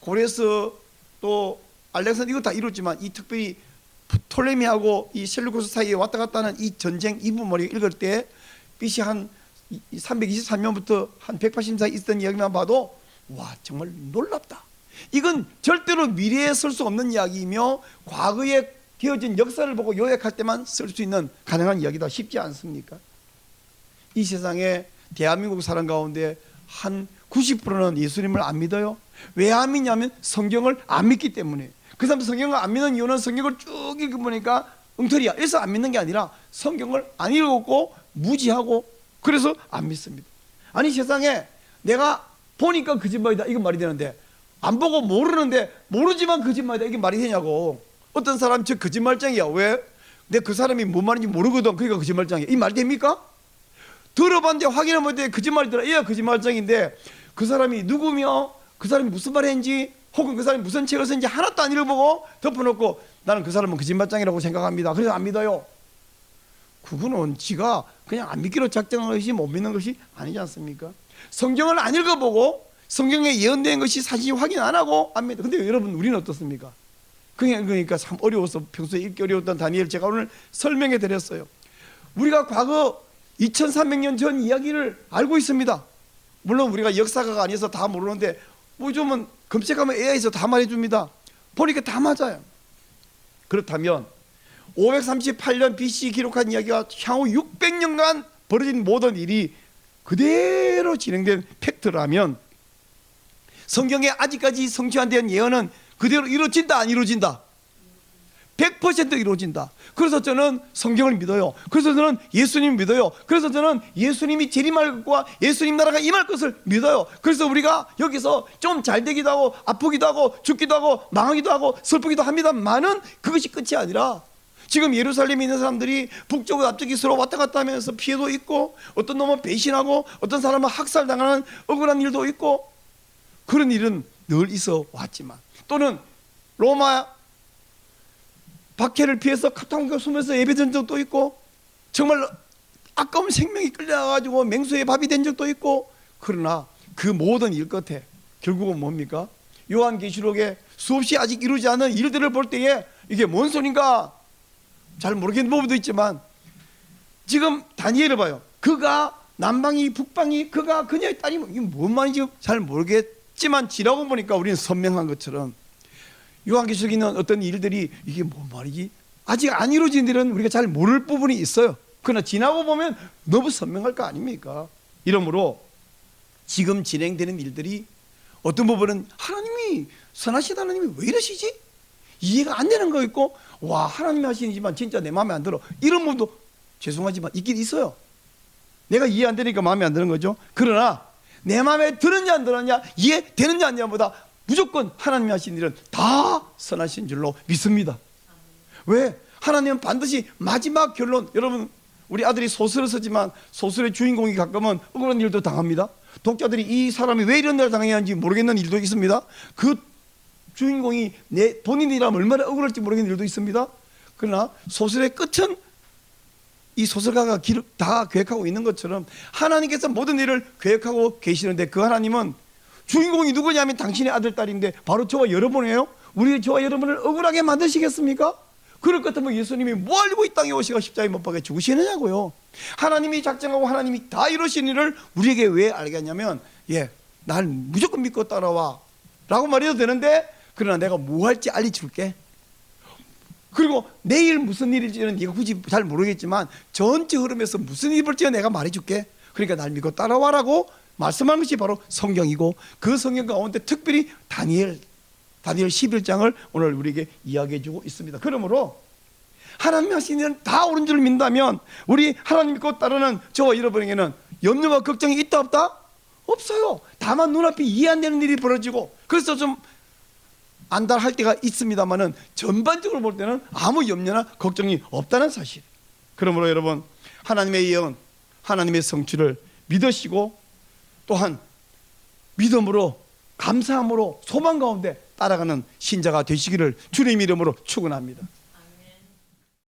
고레스 또 알렉산더 이거 다 이뤘지만, 이 특별히 프톨레미하고 이 셀루쿠스 사이에 왔다 갔다 하는 이 전쟁 이부머리 읽을 때 BC 한 323년부터 한 180년 사이 있었던 이야기만 봐도 와, 정말 놀랍다. 이건 절대로 미래에 쓸 수 없는 이야기이며 과거에 되어진 역사를 보고 요약할 때만 쓸 수 있는 가능한 이야기다. 쉽지 않습니까? 이 세상에 대한민국 사람 가운데 한 90%는 예수님을 안 믿어요. 왜 안 믿냐면 성경을 안 믿기 때문에. 그 사람 성경을 안 믿는 이유는 성경을 쭉 읽어보니까 엉터리야. 그래서 안 믿는 게 아니라 성경을 안 읽었고 무지하고 그래서 안 믿습니다. 아니, 세상에 내가 보니까 거짓말이다, 이건 말이 되는데, 안 보고 모르는데 모르지만 거짓말이다, 이게 말이 되냐고. 어떤 사람 저 거짓말쟁이야. 왜? 내가 그 사람이 뭔 말인지 모르거든. 그러니까 거짓말쟁이야. 이 말이 됩니까? 들어봤는데 확인을 못해 거짓말이더라. 얘가 거짓말쟁인데 그 사람이 누구며 그 사람이 무슨 말 했는지 혹은 그 사람이 무슨 책을 썼는지 하나도 안 읽어보고 덮어놓고 나는 그 사람은 거짓말쟁이라고 생각합니다. 그래서 안 믿어요. 그거는 지가 그냥 안 믿기로 작정한 것이 못 믿는 것이 아니지 않습니까? 성경을 안 읽어보고 성경에 예언된 것이 사실 확인 안 하고 안 믿어. 근데 여러분, 우리는 어떻습니까? 그러니까 참 어려워서 평소에 읽기 어려웠던 다니엘 제가 오늘 설명해 드렸어요. 우리가 과거 2300년 전 이야기를 알고 있습니다. 물론 우리가 역사가가 아니어서 다 모르는데 뭐 좀은 검색하면 AI에서 다 말해줍니다. 보니까 다 맞아요. 그렇다면 538년 BC 기록한 이야기가 향후 600년간 벌어진 모든 일이 그대로 진행된 팩트라면 성경에 아직까지 성취 안 된 예언은 그대로 이루어진다, 안 이루어진다? 100% 이루어진다. 그래서 저는 성경을 믿어요. 그래서 저는 예수님 믿어요. 그래서 저는 예수님이 재림할 것과 예수님 나라가 임할 것을 믿어요. 그래서 우리가 여기서 좀 잘 되기도 하고 아프기도 하고 죽기도 하고 망하기도 하고 슬프기도 합니다만은 그것이 끝이 아니라 지금 예루살렘에 있는 사람들이 북쪽과 남쪽이 서로 왔다 갔다 하면서 피해도 있고 어떤 놈은 배신하고 어떤 사람은 학살당하는 억울한 일도 있고 그런 일은 늘 있어 왔지만 또는 로마 박해를 피해서 카타콤에 숨어서 예배드린 적도 있고 정말 아까운 생명이 끌려가지고 맹수의 밥이 된 적도 있고 그러나 그 모든 일 끝에 결국은 뭡니까? 요한계시록에 수없이 아직 이루지 않은 일들을 볼 때에 이게 뭔 소린가 잘 모르겠는 부분도 있지만 지금 다니엘을 봐요. 그가 남방이 북방이 그가 그녀의 딸이 이게 뭔 말인지 잘 모르겠지만 지나고 보니까 우리는 선명한 것처럼 요한계시록에 있는 어떤 일들이 이게 뭔 말이지? 아직 안 이루어진 일은 우리가 잘 모를 부분이 있어요. 그러나 지나고 보면 너무 선명할 거 아닙니까? 이러므로 지금 진행되는 일들이 어떤 부분은 하나님이 선하신 하나님이 왜 이러시지? 이해가 안 되는 거 있고 와 하나님이 하시지만 진짜 내 마음에 안 들어 이런 부분도 죄송하지만 있긴 있어요. 내가 이해 안 되니까 마음에 안 드는 거죠. 그러나 내 마음에 들었냐 안 들었냐 이해되느냐 안 되냐보다 무조건 하나님이 하신 일은 다 선하신 줄로 믿습니다. 왜? 하나님은 반드시 마지막 결론, 여러분 우리 아들이 소설을 쓰지만 소설의 주인공이 가끔은 억울한 일도 당합니다. 독자들이 이 사람이 왜 이런 일을 당해야 하는지 모르겠는 일도 있습니다. 그 주인공이 내 본인이라면 얼마나 억울할지 모르겠는 일도 있습니다. 그러나 소설의 끝은 이 소설가가 다 계획하고 있는 것처럼 하나님께서 모든 일을 계획하고 계시는데, 그 하나님은 주인공이 누구냐면 당신의 아들, 딸인데 바로 저와 여러분이에요. 우리 저와 여러분을 억울하게 만드시겠습니까? 그럴 것 같으면 예수님이 뭐 알고 이 땅에 오시고 십자가에 못 박혀 죽으시느냐고요. 하나님이 작정하고 하나님이 다 이루신 일을 우리에게 왜 알겠냐면, 날 무조건 믿고 따라와 라고 말해도 되는데, 그러나 내가 뭐 할지 알려줄게. 그리고 내일 무슨 일일지는 네가 굳이 잘 모르겠지만 전체 흐름에서 무슨 일이 벌지 내가 말해줄게. 그러니까 날 믿고 따라와라고 말씀하는 것이 바로 성경이고, 그 성경 가운데 특별히 다니엘 11장을 오늘 우리에게 이야기해 주고 있습니다. 그러므로 하나님이 하시는 일은 다 옳은 줄 믿는다면 우리 하나님 믿고 따르는 저와 여러분에게는 염려와 걱정이 있다 없다? 없어요. 다만 눈앞에 이해 안 되는 일이 벌어지고, 그래서 좀 안달할 때가 있습니다만은 전반적으로 볼 때는 아무 염려나 걱정이 없다는 사실. 그러므로 여러분, 하나님의 예언, 하나님의 성취를 믿으시고 또한 믿음으로, 감사함으로, 소망 가운데 따라가는 신자가 되시기를 주님 이름으로 축원합니다.